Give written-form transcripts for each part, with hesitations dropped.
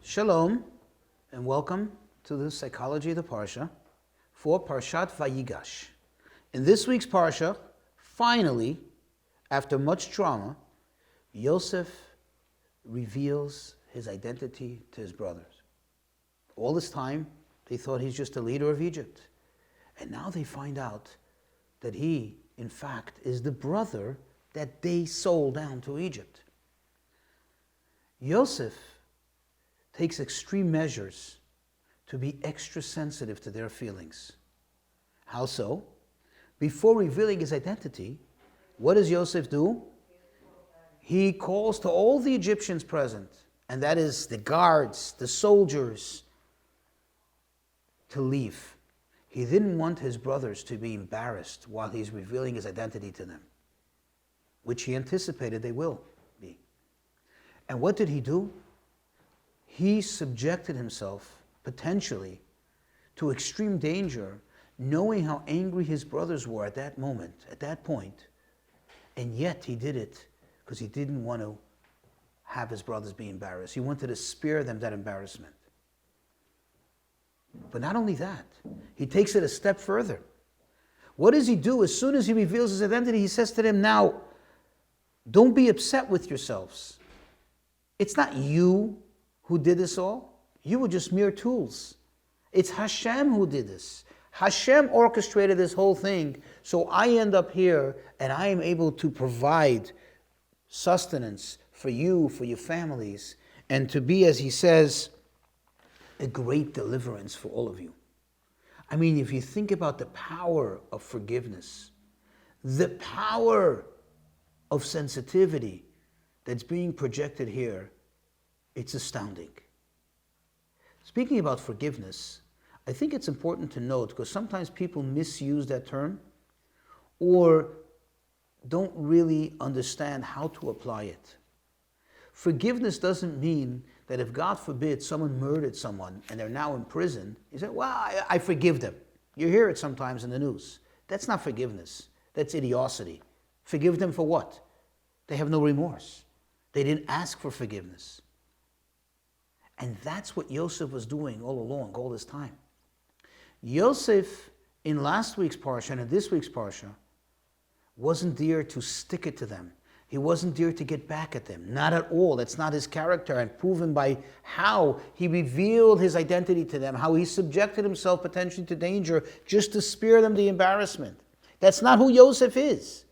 Shalom, and welcome to the Psychology of the Parsha for Parshat Ayigash. In this week's Parsha, finally, after much trauma, Yosef reveals his identity to his brothers. All this time, they thought he's just a leader of Egypt. And now they find out that he, in fact, is the brother that they sold down to Egypt. Yosef takes extreme measures to be extra sensitive to their feelings. How so? Before revealing his identity, what does Yosef do? He calls to all the Egyptians present, and that is the guards, the soldiers, to leave. He didn't want his brothers to be embarrassed while he's revealing his identity to them, which he anticipated they will be. And what did he do? He subjected himself, potentially, to extreme danger, knowing how angry his brothers were at that moment, at that point. And yet he did it because he didn't want to have his brothers be embarrassed. He wanted to spare them that embarrassment. But not only that, he takes it a step further. What does he do? As soon as he reveals his identity, he says to them, now, don't be upset with yourselves. It's not you who did this all. You were just mere tools. It's Hashem who did this. Hashem orchestrated this whole thing, so I end up here and I am able to provide sustenance for you, for your families, and to be, as he says, a great deliverance for all of you. I mean, if you think about the power of forgiveness, the power of sensitivity that's being projected here, it's astounding. Speaking about forgiveness, I think it's important to note, because sometimes people misuse that term or don't really understand how to apply it. Forgiveness doesn't mean that if, God forbid, someone murdered someone and they're now in prison, you say, well, I forgive them. You hear it sometimes in the news. That's not forgiveness. That's idiocy. Forgive them for what? They have no remorse. They didn't ask for forgiveness. And that's what Yosef was doing all along, all this time. Yosef, in last week's Parsha and in this week's Parsha, wasn't there to stick it to them. He wasn't there to get back at them. Not at all. That's not his character, and proven by how he revealed his identity to them, how he subjected himself potentially to danger just to spare them the embarrassment. That's not who Yosef is.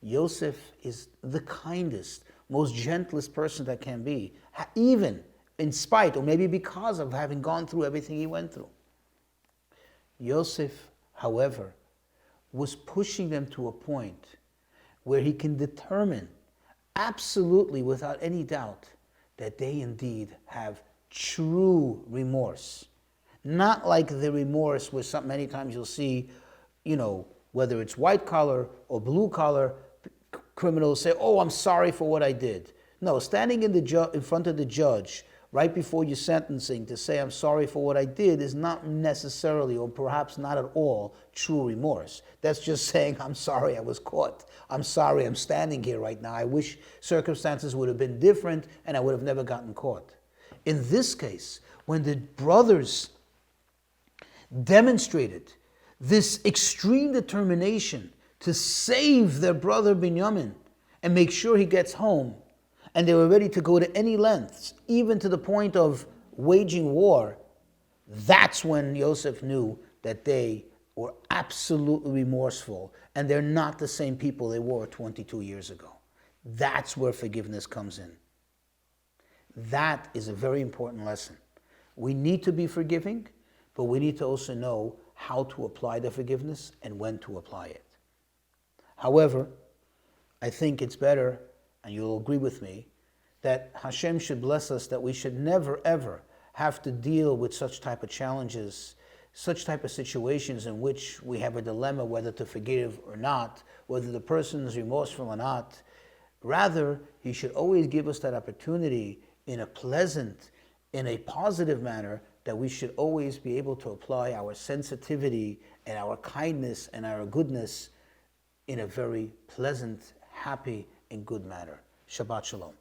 Yosef is the kindest, most gentlest person that can be, even in spite, or maybe because of having gone through everything he went through. Yosef, however, was pushing them to a point where he can determine absolutely without any doubt that they indeed have true remorse. Not like the remorse where many times you'll see, whether it's white collar or blue collar, criminals say, oh, I'm sorry for what I did. No, standing in front of the judge right before your sentencing to say, I'm sorry for what I did, is not necessarily, or perhaps not at all, true remorse. That's just saying, I'm sorry I was caught. I'm sorry I'm standing here right now. I wish circumstances would have been different and I would have never gotten caught. In this case, when the brothers demonstrated this extreme determination to save their brother Binyamin and make sure he gets home, and they were ready to go to any lengths, even to the point of waging war, that's when Yosef knew that they were absolutely remorseful, and they're not the same people they were 22 years ago. That's where forgiveness comes in. That is a very important lesson. We need to be forgiving, but we need to also know how to apply the forgiveness and when to apply it. However, I think it's better, and you'll agree with me, that Hashem should bless us, that we should never, ever have to deal with such type of challenges, such type of situations in which we have a dilemma whether to forgive or not, whether the person is remorseful or not. Rather, He should always give us that opportunity in a pleasant, in a positive manner, that we should always be able to apply our sensitivity and our kindness and our goodness in a very pleasant, happy, and good manner. Shabbat Shalom.